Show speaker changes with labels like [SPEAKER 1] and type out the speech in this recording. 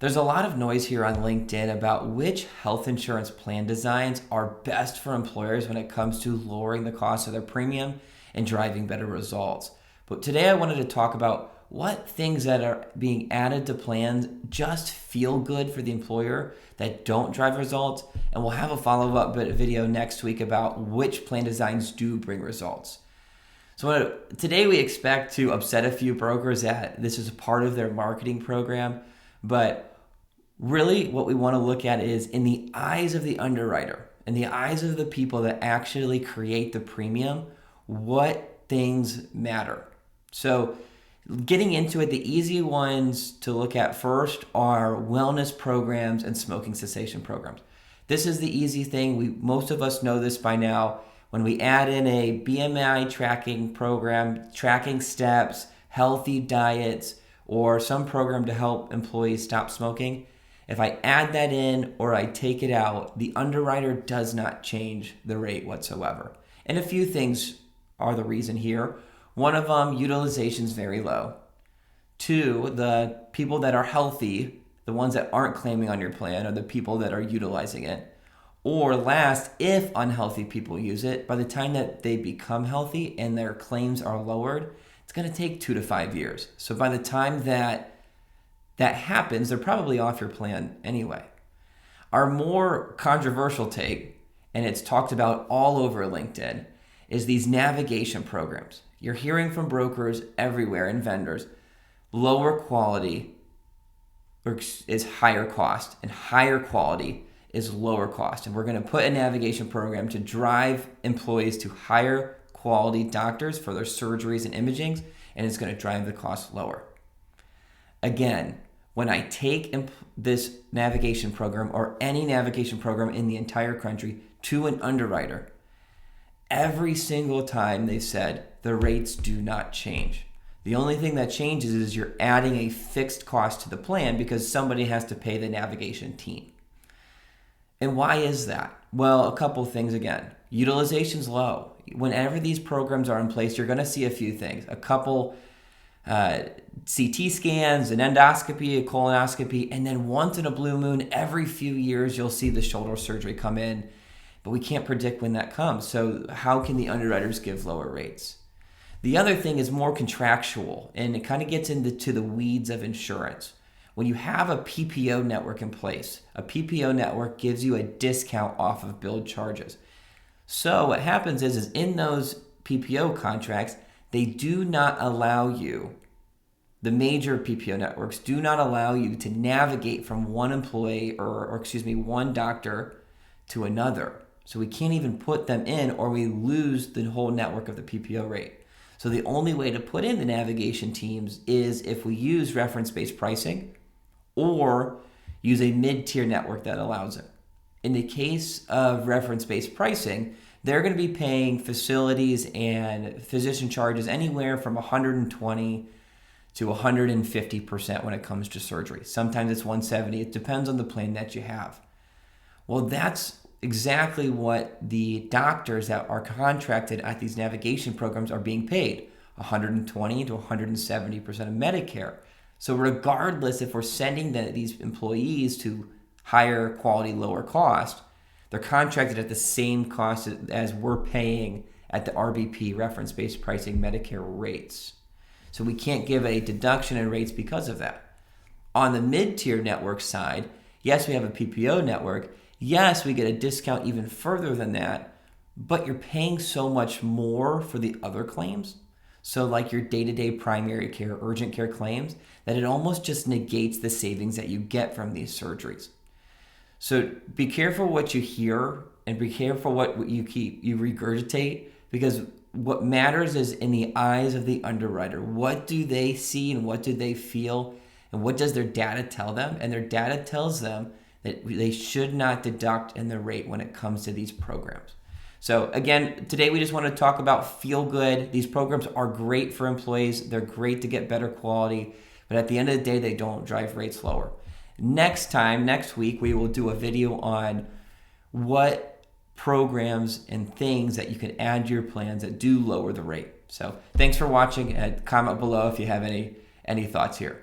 [SPEAKER 1] There's a lot of noise here on LinkedIn about which health insurance plan designs are best for employers when it comes to lowering the cost of their premium and driving better results. But today I wanted to talk about what things that are being added to plans just feel good for the employer that don't drive results. And we'll have a follow-up video next week about which plan designs do bring results. So today we expect to upset a few brokers that this is a part of their marketing program, but really what we want to look at is in the eyes of the underwriter, in the eyes of the people that actually create the premium, what things matter. So getting into it, the easy ones to look at first are wellness programs and smoking cessation programs. This is the easy thing. Most of us know this by now. When we add in a BMI tracking program, tracking steps, healthy diets, or some program to help employees stop smoking, if I add that in or I take it out, the underwriter does not change the rate whatsoever. And a few things are the reason here. One of them, utilization is very low. Two, the people that are healthy, the ones that aren't claiming on your plan, are the people that are utilizing it. Or last, if unhealthy people use it, by the time that they become healthy and their claims are lowered, it's going to take 2 to 5 years. So by the time that happens, they're probably off your plan anyway. Our more controversial take, and it's talked about all over LinkedIn, is these navigation programs. You're hearing from brokers everywhere and vendors, lower quality is higher cost, and higher quality is lower cost. And we're going to put a navigation program to drive employees to higher quality doctors for their surgeries and imagings, and it's going to drive the cost lower. Again, when I take this navigation program or any navigation program in the entire country to an underwriter, every single time they said the rates do not change. The only thing that changes is you're adding a fixed cost to the plan because somebody has to pay the navigation team. And why is that? Well, a couple things again. Utilization's low. Whenever these programs are in place, you're going to see a few things. A couple CT scans, an endoscopy, a colonoscopy, and then once in a blue moon, every few years, you'll see the shoulder surgery come in. But we can't predict when that comes. So how can the underwriters give lower rates? The other thing is more contractual, and it kind of gets into the weeds of insurance. When you have a PPO network in place, a PPO network gives you a discount off of billed charges. So what happens is in those PPO contracts, they do not allow you, the major PPO networks do not allow you to navigate from one employee one doctor to another. So we can't even put them in or we lose the whole network of the PPO rate. So the only way to put in the navigation teams is if we use reference-based pricing or use a mid-tier network that allows it. In the case of reference-based pricing, they're going to be paying facilities and physician charges anywhere from 120 to 150% when it comes to surgery. Sometimes it's 170. It depends on the plan that you have. Well, that's exactly what the doctors that are contracted at these navigation programs are being paid, 120 to 170% of Medicare. So regardless if we're sending these employees to higher quality, lower cost, they're contracted at the same cost as we're paying at the RBP, reference-based pricing Medicare rates. So we can't give a deduction in rates because of that. On the mid-tier network side, yes, we have a PPO network. Yes, we get a discount even further than that, but you're paying so much more for the other claims. So like your day-to-day primary care, urgent care claims, that it almost just negates the savings that you get from these surgeries. So be careful what you hear and be careful what you regurgitate, because what matters is in the eyes of the underwriter. What do they see and what do they feel and what does their data tell them? And their data tells them that they should not deduct in the rate when it comes to these programs. So again, today we just want to talk about feel good. These programs are great for employees. They're great to get better quality, but at the end of the day, they don't drive rates lower. Next week, we will do a video on what programs and things that you can add to your plans that do lower the rate. So thanks for watching, and comment below if you have any thoughts here.